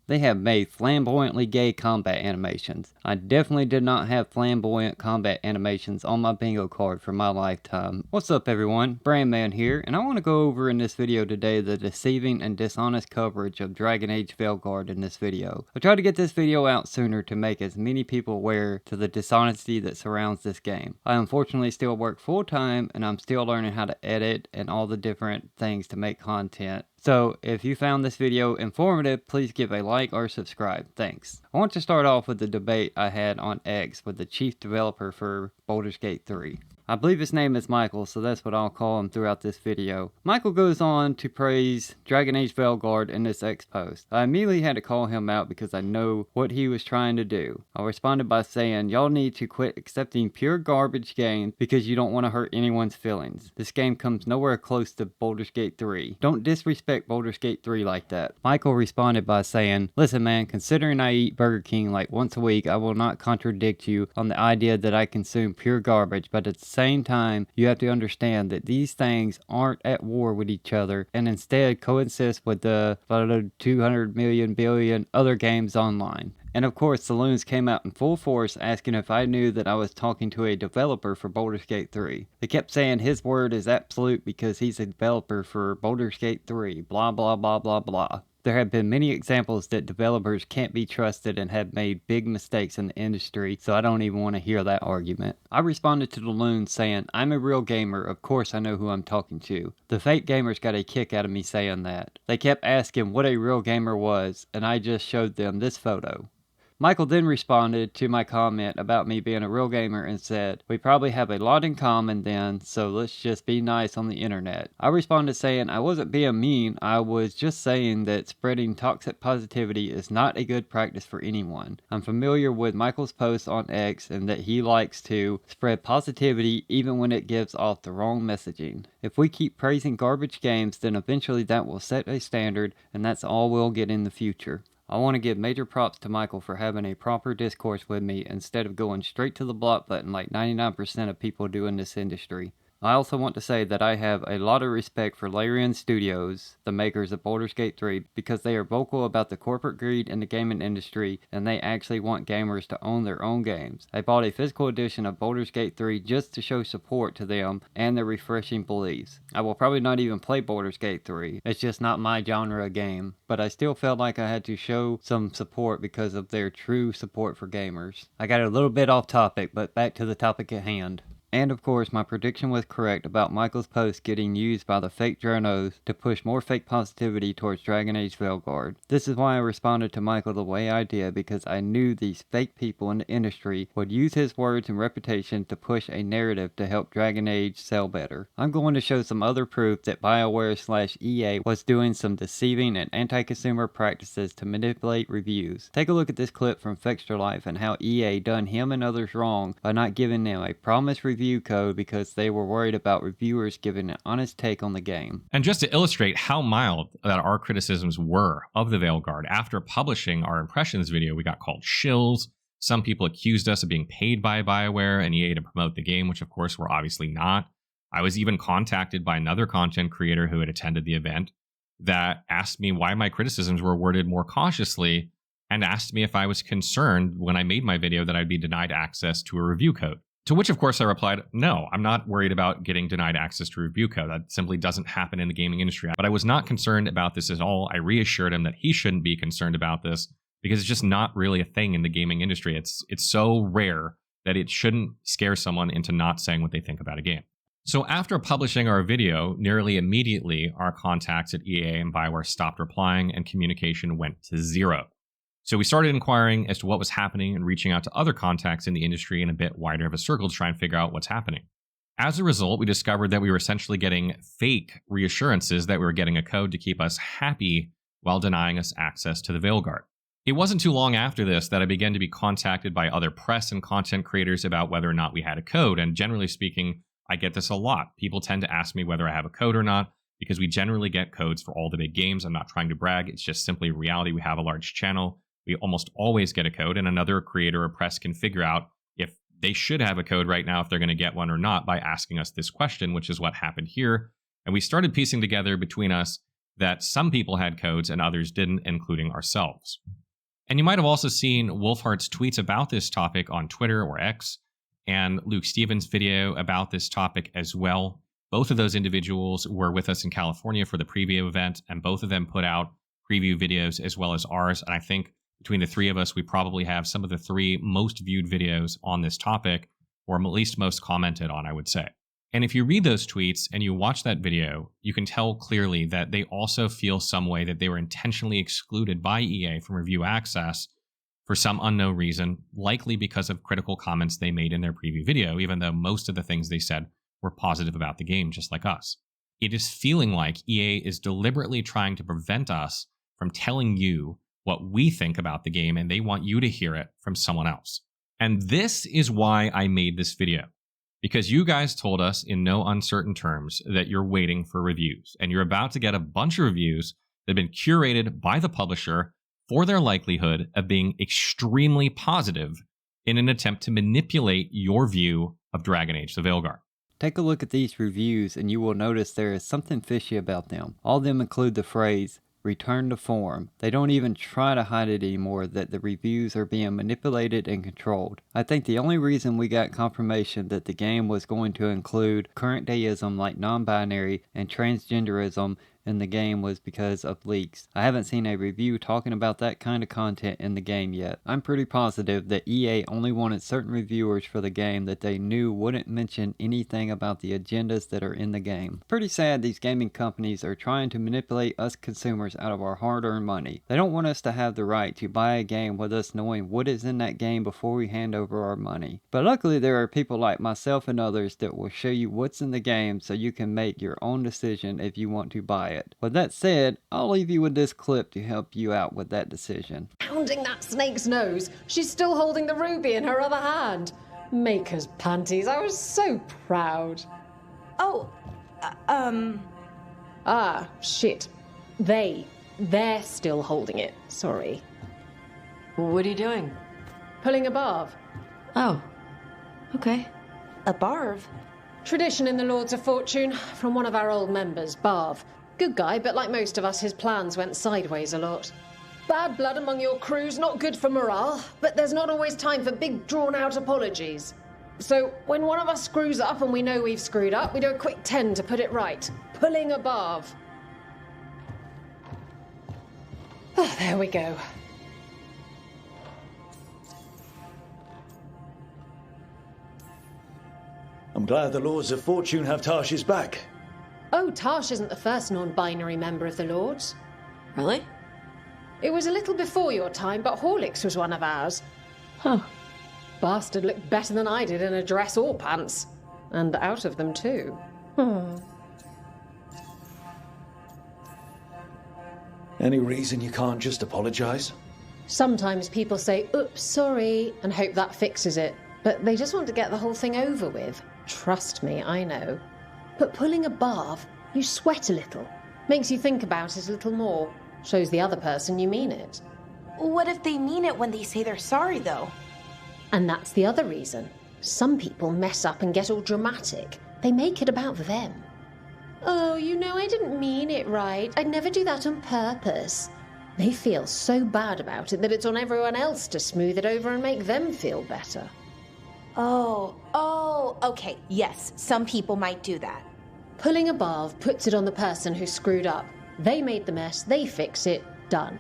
They have made flamboyantly gay combat animations. I definitely did not have flamboyant combat animations on my bingo card for my lifetime. What's up everyone, Brandman here, and I want to go over in this video today the deceiving and dishonest coverage of Dragon Age Veilguard in this video. I tried to get this video out sooner to make as many people aware to the dishonesty that surrounds this game. I unfortunately still work full time and I'm still learning how to edit and all the different things to make content. So if you found this video informative, please give a like or subscribe. Thanks. I want to start off with the debate I had on X with the chief developer for Baldur's Gate 3. I believe his name is Michael, so that's what I'll call him throughout this video. Michael goes on to praise Dragon Age Veilguard in this X post. I immediately had to call him out because I know what he was trying to do. I responded by saying, y'all need to quit accepting pure garbage games because you don't want to hurt anyone's feelings. This game comes nowhere close to Baldur's Gate 3. Don't disrespect Baldur's Gate 3 like that. Michael responded by saying, listen man, considering I eat Burger King like once a week, I will not contradict you on the idea that I consume pure garbage, but at the same time, you have to understand that these things aren't at war with each other and instead coexist with the 200 million billion other games online. And of course, Saloons came out in full force asking if I knew that I was talking to a developer for Baldur's Gate 3. They kept saying his word is absolute because he's a developer for Baldur's Gate 3, blah blah blah blah blah. There have been many examples that developers can't be trusted and have made big mistakes in the industry, so I don't even want to hear that argument. I responded to the loon saying, I'm a real gamer, of course I know who I'm talking to. The fake gamers got a kick out of me saying that. They kept asking what a real gamer was, and I just showed them this photo. Michael then responded to my comment about me being a real gamer and said, we probably have a lot in common then, so let's just be nice on the internet. I responded saying I wasn't being mean, I was just saying that spreading toxic positivity is not a good practice for anyone. I'm familiar with Michael's posts on X and that he likes to spread positivity even when it gives off the wrong messaging. If we keep praising garbage games, then eventually that will set a standard and that's all we'll get in the future. I want to give major props to Michael for having a proper discourse with me instead of going straight to the block button like 99% of people do in this industry. I also want to say that I have a lot of respect for Larian Studios, the makers of Baldur's Gate 3, because they are vocal about the corporate greed in the gaming industry and they actually want gamers to own their own games. I bought a physical edition of Baldur's Gate 3 just to show support to them and their refreshing beliefs. I will probably not even play Baldur's Gate 3, it's just not my genre of game, but I still felt like I had to show some support because of their true support for gamers. I got a little bit off topic, but back to the topic at hand. And of course, my prediction was correct about Michael's post getting used by the fake journos to push more fake positivity towards Dragon Age Veilguard. This is why I responded to Michael the way I did, because I knew these fake people in the industry would use his words and reputation to push a narrative to help Dragon Age sell better. I'm going to show some other proof that Bioware/EA was doing some deceiving and anti-consumer practices to manipulate reviews. Take a look at this clip from Fextra Life and how EA done him and others wrong by not giving them a promised review code because they were worried about reviewers giving an honest take on the game. And just to illustrate how mild that our criticisms were of the Veilguard, after publishing our impressions video, we got called shills. Some people accused us of being paid by Bioware and EA to promote the game, which of course we're obviously not. I was even contacted by another content creator who had attended the event that asked me why my criticisms were worded more cautiously and asked me if I was concerned when I made my video that I'd be denied access to a review code. To which, of course, I replied, no, I'm not worried about getting denied access to review code. That simply doesn't happen in the gaming industry. But I was not concerned about this at all. I reassured him that he shouldn't be concerned about this because it's just not really a thing in the gaming industry. It's so rare that it shouldn't scare someone into not saying what they think about a game. So after publishing our video, nearly immediately, our contacts at EA and Bioware stopped replying and communication went to zero. So we started inquiring as to what was happening and reaching out to other contacts in the industry in a bit wider of a circle to try and figure out what's happening. As a result, we discovered that we were essentially getting fake reassurances that we were getting a code to keep us happy while denying us access to the Veilguard. It wasn't too long after this that I began to be contacted by other press and content creators about whether or not we had a code, and generally speaking, I get this a lot. People tend to ask me whether I have a code or not, because we generally get codes for all the big games. I'm not trying to brag, it's just simply reality. We have a large channel. We almost always get a code, and another creator or press can figure out if they should have a code right now, if they're going to get one or not, by asking us this question, which is what happened here. And we started piecing together between us that some people had codes and others didn't, including ourselves. And you might have also seen Wolfheart's tweets about this topic on Twitter or X, and Luke Stevens' video about this topic as well. Both of those individuals were with us in California for the preview event, and both of them put out preview videos as well as ours. And I think between the three of us, we probably have some of the three most viewed videos on this topic, or at least most commented on, I would say. And if you read those tweets and you watch that video, you can tell clearly that they also feel some way that they were intentionally excluded by EA from review access for some unknown reason, likely because of critical comments they made in their preview video, even though most of the things they said were positive about the game, just like us. It is feeling like EA is deliberately trying to prevent us from telling you what we think about the game, and they want you to hear it from someone else. And this is why I made this video. Because you guys told us in no uncertain terms that you're waiting for reviews, and you're about to get a bunch of reviews that have been curated by the publisher for their likelihood of being extremely positive in an attempt to manipulate your view of Dragon Age The Veilguard. Take a look at these reviews and you will notice there is something fishy about them. All of them include the phrase, return to form. They don't even try to hide it anymore that the reviews are being manipulated and controlled. I think the only reason we got confirmation that the game was going to include current deism like non-binary and transgenderism in the game was because of leaks. I haven't seen a review talking about that kind of content in the game yet. I'm pretty positive that EA only wanted certain reviewers for the game that they knew wouldn't mention anything about the agendas that are in the game. Pretty sad these gaming companies are trying to manipulate us consumers out of our hard-earned money. They don't want us to have the right to buy a game with us knowing what is in that game before we hand over our money. But luckily there are people like myself and others that will show you what's in the game so you can make your own decision if you want to buy it. With that said, I'll leave you with this clip to help you out with that decision. Pounding that snake's nose, she's still holding the ruby in her other hand. Maker's panties, I was so proud. Oh, Ah, shit. They're still holding it, sorry. What are you doing? Pulling a barv. Oh, okay. a barv? Tradition in the Lords of Fortune, from one of our old members, Barv. Good guy, but like most of us, his plans went sideways a lot. Bad blood among your crew's not good for morale, but there's not always time for big, drawn-out apologies. So, when one of us screws up and we know we've screwed up, we do a quick 10 to put it right. Pulling a Barv. Oh, there we go. I'm glad the Lords of Fortune have Tarsh's back. Oh, Tarsh isn't the first non-binary member of the Lords. Really? It was a little before your time, but Horlicks was one of ours. Huh. Bastard looked better than I did in a dress or pants. And out of them, too. Any reason you can't just apologise? Sometimes people say, oops, sorry, and hope that fixes it. But they just want to get the whole thing over with. Trust me, I know. But pulling a barv, you sweat a little. Makes you think about it a little more. Shows the other person you mean it. What if they mean it when they say they're sorry, though? And that's the other reason. Some people mess up and get all dramatic. They make it about them. Oh, you know, I didn't mean it right. I'd never do that on purpose. They feel so bad about it that it's on everyone else to smooth it over and make them feel better. Oh, okay, yes, some people might do that. Pulling a barv puts it on the person who screwed up. They made the mess, they fix it, done.